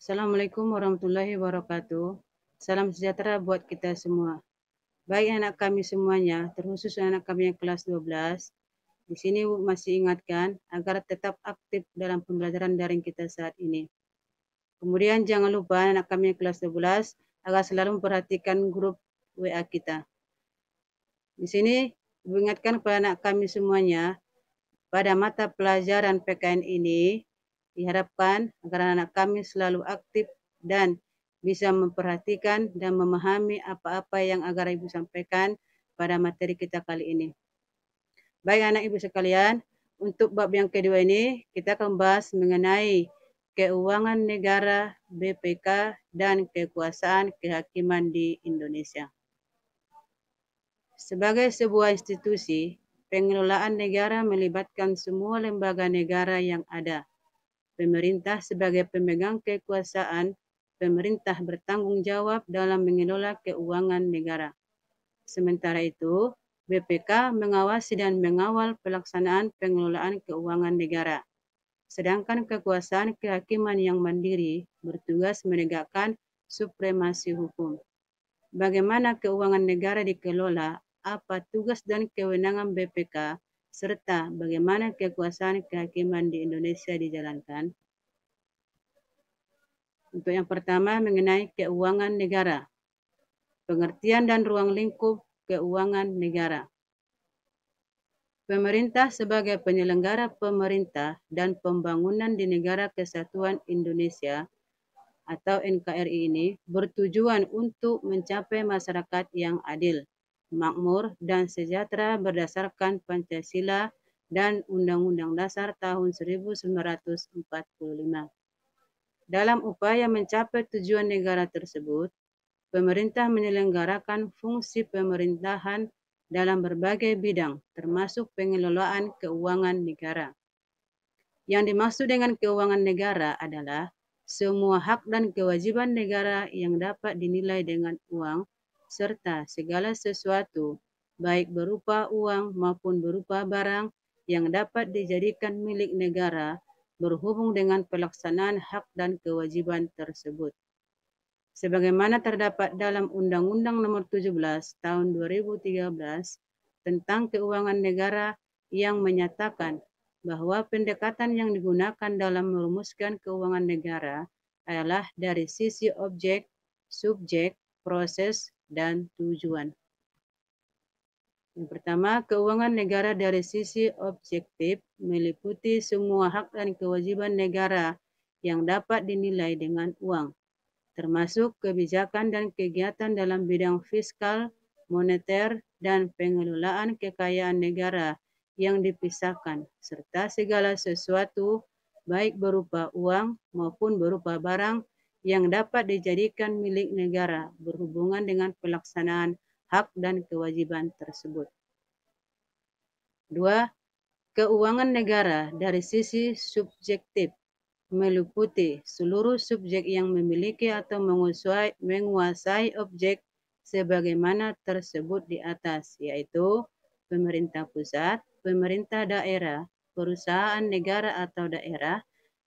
Assalamualaikum warahmatullahi wabarakatuh. Salam sejahtera buat kita semua. Baik anak kami semuanya, terkhusus anak kami yang kelas 12, di sini masih ingatkan agar tetap aktif dalam pembelajaran daring kita saat ini. Kemudian jangan lupa anak kami yang kelas 12 agar selalu memperhatikan grup WA kita. Di sini Ibu ingatkan kepada anak kami semuanya, pada mata pelajaran PKN ini diharapkan agar anak kami selalu aktif dan bisa memperhatikan dan memahami apa-apa yang agar Ibu sampaikan pada materi kita kali ini. Baik anak Ibu sekalian, untuk bab yang kedua ini kita akan bahas mengenai keuangan negara, BPK, dan kekuasaan kehakiman di Indonesia. Sebagai sebuah institusi, pengelolaan negara melibatkan semua lembaga negara yang ada. Pemerintah sebagai pemegang kekuasaan, pemerintah bertanggung jawab dalam mengelola keuangan negara. Sementara itu, BPK mengawasi dan mengawal pelaksanaan pengelolaan keuangan negara. Sedangkan kekuasaan kehakiman yang mandiri bertugas menegakkan supremasi hukum. Bagaimana keuangan negara dikelola, apa tugas dan kewenangan BPK, serta bagaimana kekuasaan kehakiman di Indonesia dijalankan. Untuk yang pertama mengenai keuangan negara. Pengertian dan ruang lingkup keuangan negara. Pemerintah sebagai penyelenggara pemerintah dan pembangunan di Negara Kesatuan Indonesia atau NKRI ini bertujuan untuk mencapai masyarakat yang adil, makmur, dan sejahtera berdasarkan Pancasila dan Undang-Undang Dasar tahun 1945. Dalam upaya mencapai tujuan negara tersebut, pemerintah menyelenggarakan fungsi pemerintahan dalam berbagai bidang, termasuk pengelolaan keuangan negara. Yang dimaksud dengan keuangan negara adalah semua hak dan kewajiban negara yang dapat dinilai dengan uang, serta segala sesuatu, baik berupa uang maupun berupa barang yang dapat dijadikan milik negara berhubung dengan pelaksanaan hak dan kewajiban tersebut. Sebagaimana terdapat dalam Undang-Undang Nomor 17 Tahun 2013 tentang Keuangan Negara yang menyatakan bahwa pendekatan yang digunakan dalam merumuskan keuangan negara adalah dari sisi objek, subjek, proses, dan tujuan. Yang pertama, keuangan negara dari sisi objektif meliputi semua hak dan kewajiban negara yang dapat dinilai dengan uang, termasuk kebijakan dan kegiatan dalam bidang fiskal, moneter, dan pengelolaan kekayaan negara yang dipisahkan, serta segala sesuatu baik berupa uang maupun berupa barang yang dapat dijadikan milik negara berhubungan dengan pelaksanaan hak dan kewajiban tersebut. 2. Keuangan negara dari sisi subjektif meliputi seluruh subjek yang memiliki atau menguasai objek sebagaimana tersebut di atas, yaitu pemerintah pusat, pemerintah daerah, perusahaan negara atau daerah,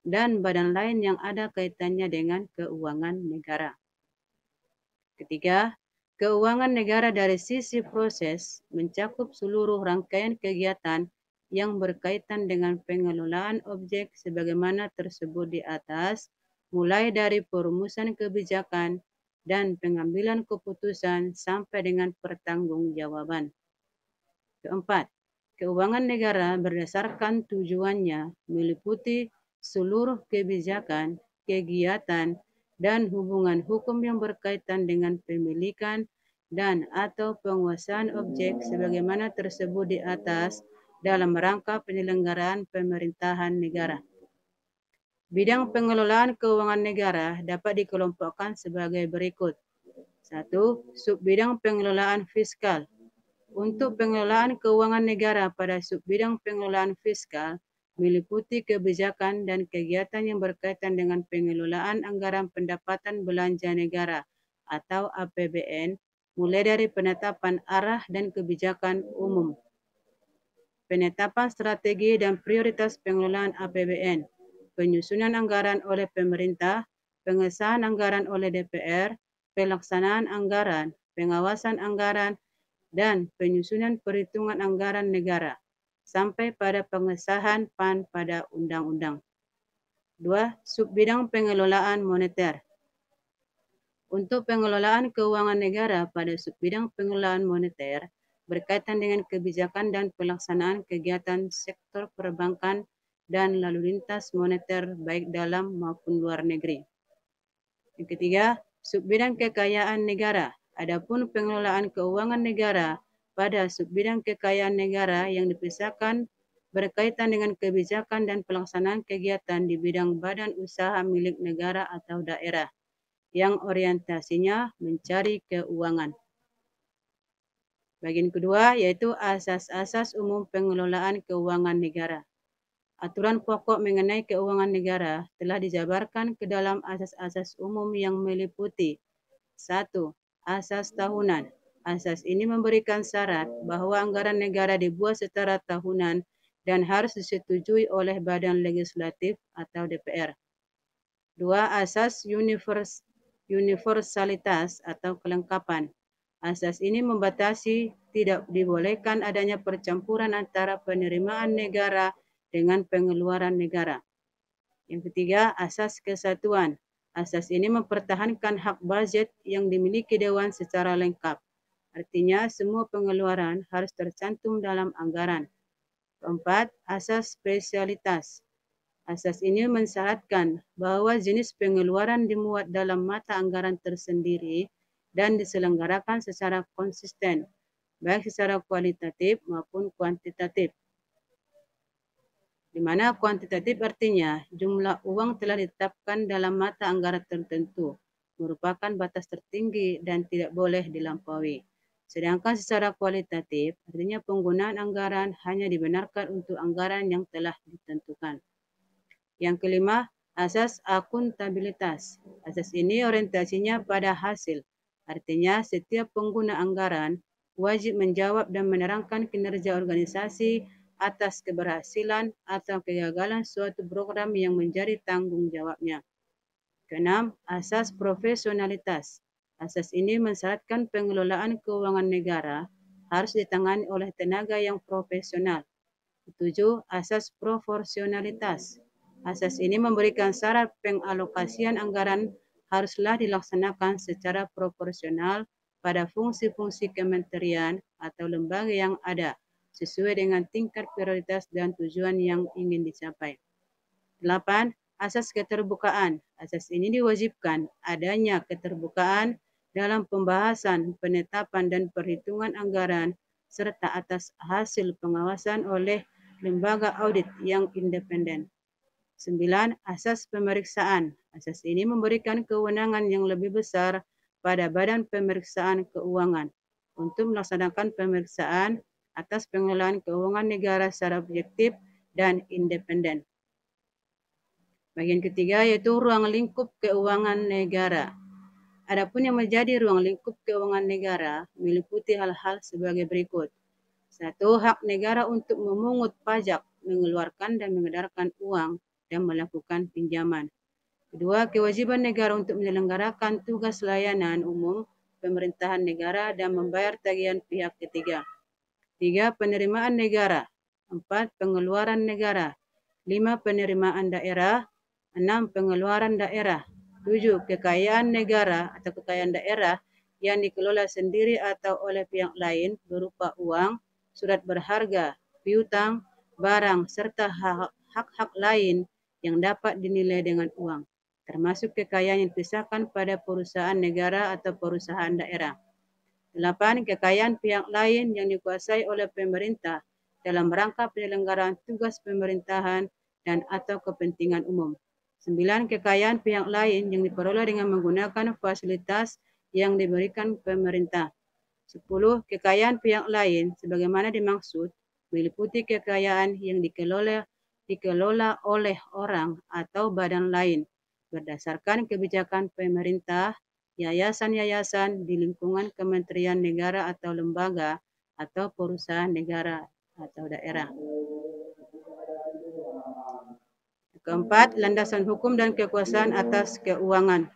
dan badan lain yang ada kaitannya dengan keuangan negara. Ketiga, keuangan negara dari sisi proses mencakup seluruh rangkaian kegiatan yang berkaitan dengan pengelolaan objek sebagaimana tersebut di atas, mulai dari perumusan kebijakan dan pengambilan keputusan sampai dengan pertanggungjawaban. Keempat, keuangan negara berdasarkan tujuannya meliputi seluruh kebijakan, kegiatan, dan hubungan hukum yang berkaitan dengan pemilikan dan atau penguasaan objek sebagaimana tersebut di atas dalam rangka penyelenggaraan pemerintahan negara. Bidang pengelolaan keuangan negara dapat dikelompokkan sebagai berikut. 1. Subbidang pengelolaan fiskal. Untuk pengelolaan keuangan negara pada subbidang pengelolaan fiskal meliputi kebijakan dan kegiatan yang berkaitan dengan pengelolaan anggaran pendapatan belanja negara atau APBN, mulai dari penetapan arah dan kebijakan umum, penetapan strategi dan prioritas pengelolaan APBN, penyusunan anggaran oleh pemerintah, pengesahan anggaran oleh DPR, pelaksanaan anggaran, pengawasan anggaran, dan penyusunan perhitungan anggaran negara, sampai pada pengesahan PAN pada undang-undang. 2. Subbidang pengelolaan moneter. Untuk pengelolaan keuangan negara pada subbidang pengelolaan moneter berkaitan dengan kebijakan dan pelaksanaan kegiatan sektor perbankan dan lalu lintas moneter baik dalam maupun luar negeri. Yang ketiga, subbidang kekayaan negara. Adapun pengelolaan keuangan negara pada subbidang kekayaan negara yang dipisahkan berkaitan dengan kebijakan dan pelaksanaan kegiatan di bidang badan usaha milik negara atau daerah yang orientasinya mencari keuangan. Bagian kedua yaitu asas-asas umum pengelolaan keuangan negara. Aturan pokok mengenai keuangan negara telah dijabarkan ke dalam asas-asas umum yang meliputi 1. Asas tahunan. Asas ini memberikan syarat bahwa anggaran negara dibuat secara tahunan dan harus disetujui oleh Badan Legislatif atau DPR. 2. Asas universalitas atau kelengkapan. Asas ini membatasi tidak dibolehkan adanya percampuran antara penerimaan negara dengan pengeluaran negara. Yang ketiga, asas kesatuan. Asas ini mempertahankan hak budget yang dimiliki Dewan secara lengkap. Artinya, semua pengeluaran harus tercantum dalam anggaran. Keempat, asas spesialitas. Asas ini mensyaratkan bahwa jenis pengeluaran dimuat dalam mata anggaran tersendiri dan diselenggarakan secara konsisten, baik secara kualitatif maupun kuantitatif. Di mana kuantitatif artinya jumlah uang telah ditetapkan dalam mata anggaran tertentu, merupakan batas tertinggi dan tidak boleh dilampaui. Sedangkan secara kualitatif artinya penggunaan anggaran hanya dibenarkan untuk anggaran yang telah ditentukan. Yang kelima, asas akuntabilitas. Asas ini orientasinya pada hasil. Artinya, setiap pengguna anggaran wajib menjawab dan menerangkan kinerja organisasi atas keberhasilan atau kegagalan suatu program yang menjadi tanggung jawabnya. Keenam, asas profesionalitas. Asas ini mensyaratkan pengelolaan keuangan negara harus ditangani oleh tenaga yang profesional. Ketujuh, asas proporsionalitas. Asas ini memberikan syarat pengalokasian anggaran haruslah dilaksanakan secara proporsional pada fungsi-fungsi kementerian atau lembaga yang ada, sesuai dengan tingkat prioritas dan tujuan yang ingin dicapai. 8. Asas keterbukaan. Asas ini diwajibkan adanya keterbukaan dalam pembahasan, penetapan, dan perhitungan anggaran, serta atas hasil pengawasan oleh lembaga audit yang independen. 9. Asas pemeriksaan. Asas ini memberikan kewenangan yang lebih besar pada Badan Pemeriksaan Keuangan untuk melaksanakan pemeriksaan atas pengelolaan keuangan negara secara objektif dan independen. Bagian ketiga yaitu ruang lingkup keuangan negara. Adapun yang menjadi ruang lingkup keuangan negara meliputi hal-hal sebagai berikut. 1. Hak negara untuk memungut pajak, mengeluarkan dan mengedarkan uang, dan melakukan pinjaman. 2. Kewajiban negara untuk menyelenggarakan tugas layanan umum pemerintahan negara dan membayar tagihan pihak ketiga. 3. Penerimaan negara. 4. Pengeluaran negara. 5. Penerimaan daerah. 6. Pengeluaran daerah. 7. Kekayaan negara atau kekayaan daerah yang dikelola sendiri atau oleh pihak lain berupa uang, surat berharga, piutang, barang, serta hak-hak lain yang dapat dinilai dengan uang, termasuk kekayaan yang dipisahkan pada perusahaan negara atau perusahaan daerah. 8. Kekayaan pihak lain yang dikuasai oleh pemerintah dalam rangka penyelenggaraan tugas pemerintahan dan atau kepentingan umum. 9. Kekayaan pihak lain yang diperoleh dengan menggunakan fasilitas yang diberikan pemerintah. 10. Kekayaan pihak lain sebagaimana dimaksud meliputi kekayaan yang dikelola oleh orang atau badan lain berdasarkan kebijakan pemerintah, yayasan-yayasan di lingkungan kementerian negara atau lembaga atau perusahaan negara atau daerah. Keempat, landasan hukum dan kekuasaan atas keuangan.